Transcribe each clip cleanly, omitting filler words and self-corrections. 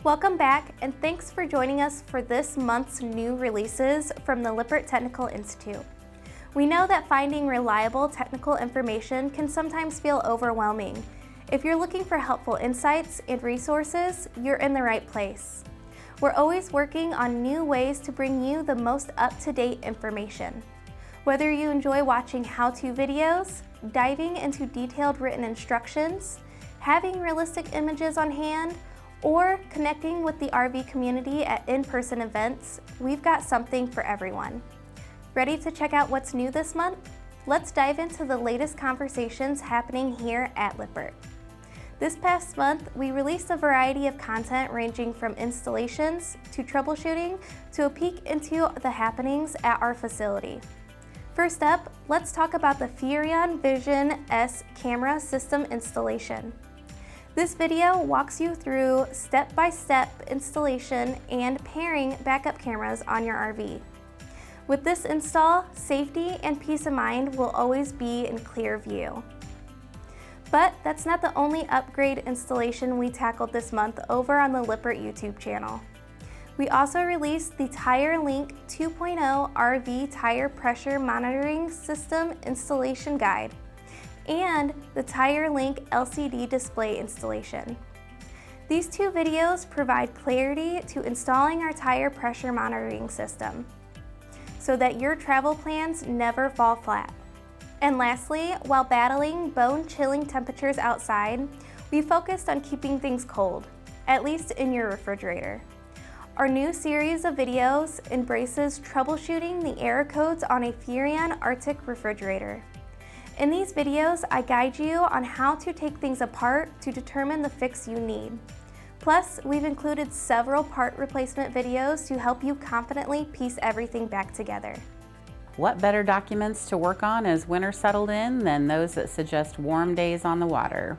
Welcome back, and thanks for joining us for this month's new releases from the Lippert Technical Institute. We know that finding reliable technical information can sometimes feel overwhelming. If you're looking for helpful insights and resources, you're in the right place. We're always working on new ways to bring you the most up-to-date information. Whether you enjoy watching how-to videos, diving into detailed written instructions, having realistic images on hand, or connecting with the RV community at in-person events, we've got something for everyone. Ready to check out what's new this month? Let's dive into the latest conversations happening here at Lippert. This past month, we released a variety of content ranging from installations to troubleshooting to a peek into the happenings at our facility. First up, let's talk about the Furrion Vision S camera system installation. This video walks you through step-by-step installation and pairing backup cameras on your RV. With this install, safety and peace of mind will always be in clear view. But that's not the only upgrade installation we tackled this month over on the Lippert YouTube channel. We also released the Tire Linc 2.0 RV Tire Pressure Monitoring System Installation Guide and the Tire Linc LCD display installation. These two videos provide clarity to installing our tire pressure monitoring system so that your travel plans never fall flat. And lastly, while battling bone-chilling temperatures outside, we focused on keeping things cold, at least in your refrigerator. Our new series of videos embraces troubleshooting the error codes on a Furrion Arctic refrigerator. In these videos, I guide you on how to take things apart to determine the fix you need. Plus, we've included several part replacement videos to help you confidently piece everything back together. What better documents to work on as winter settled in than those that suggest warm days on the water?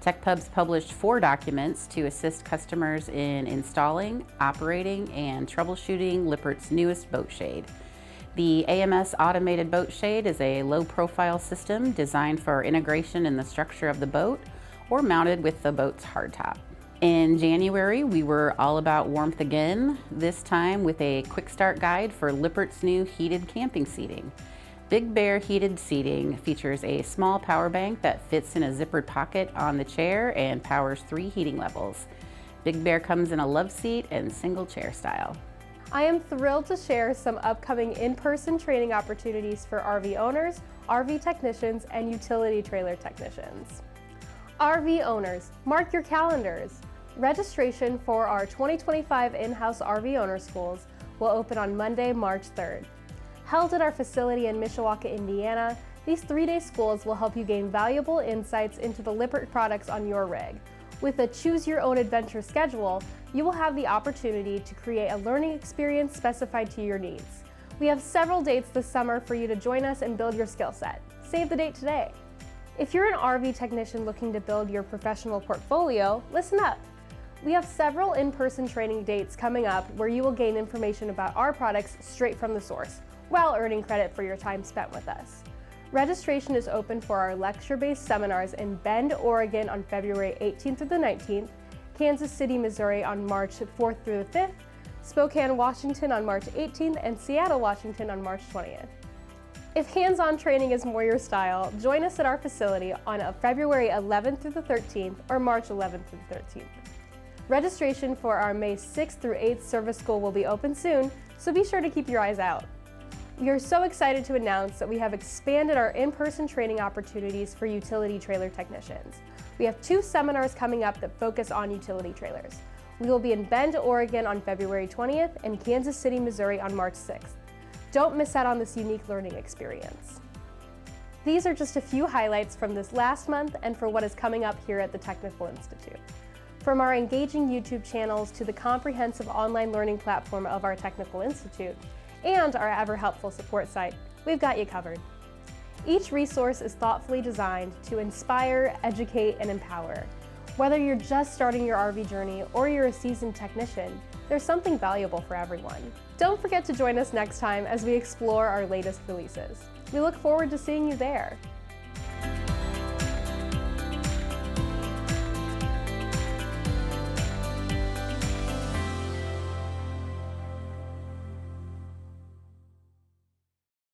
TechPub's published 4 documents to assist customers in installing, operating, and troubleshooting Lippert's newest boat shade. The AMS Automated Boat Shade is a low-profile system designed for integration in the structure of the boat or mounted with the boat's hardtop. In January, we were all about warmth again, this time with a quick start guide for Lippert's new heated camping seating. Big Bear heated seating features a small power bank that fits in a zippered pocket on the chair and powers 3 heating levels. Big Bear comes in a love seat and single chair style. I am thrilled to share some upcoming in-person training opportunities for RV owners, RV technicians, and utility trailer technicians. RV owners, mark your calendars. Registration for our 2025 in-house RV owner schools will open on Monday, March 3rd. Held at our facility in Mishawaka, Indiana, these 3-day schools will help you gain valuable insights into the Lippert products on your rig. With a choose-your-own-adventure schedule, you will have the opportunity to create a learning experience specified to your needs. We have several dates this summer for you to join us and build your skill set. Save the date today. If you're an RV technician looking to build your professional portfolio, listen up. We have several in-person training dates coming up where you will gain information about our products straight from the source, while earning credit for your time spent with us. Registration is open for our lecture-based seminars in Bend, Oregon on February 18th through the 19th, Kansas City, Missouri on March 4th through the 5th, Spokane, Washington on March 18th, and Seattle, Washington on March 20th. If hands-on training is more your style, join us at our facility on February 11th through the 13th or March 11th through the 13th. Registration for our May 6th through 8th service school will be open soon, so be sure to keep your eyes out. We are so excited to announce that we have expanded our in-person training opportunities for utility trailer technicians. We have 2 seminars coming up that focus on utility trailers. We will be in Bend, Oregon on February 20th and Kansas City, Missouri on March 6th. Don't miss out on this unique learning experience. These are just a few highlights from this last month and for what is coming up here at the Technical Institute. From our engaging YouTube channels to the comprehensive online learning platform of our Technical Institute, and our ever-helpful support site, we've got you covered. Each resource is thoughtfully designed to inspire, educate, and empower. Whether you're just starting your RV journey or you're a seasoned technician, there's something valuable for everyone. Don't forget to join us next time as we explore our latest releases. We look forward to seeing you there.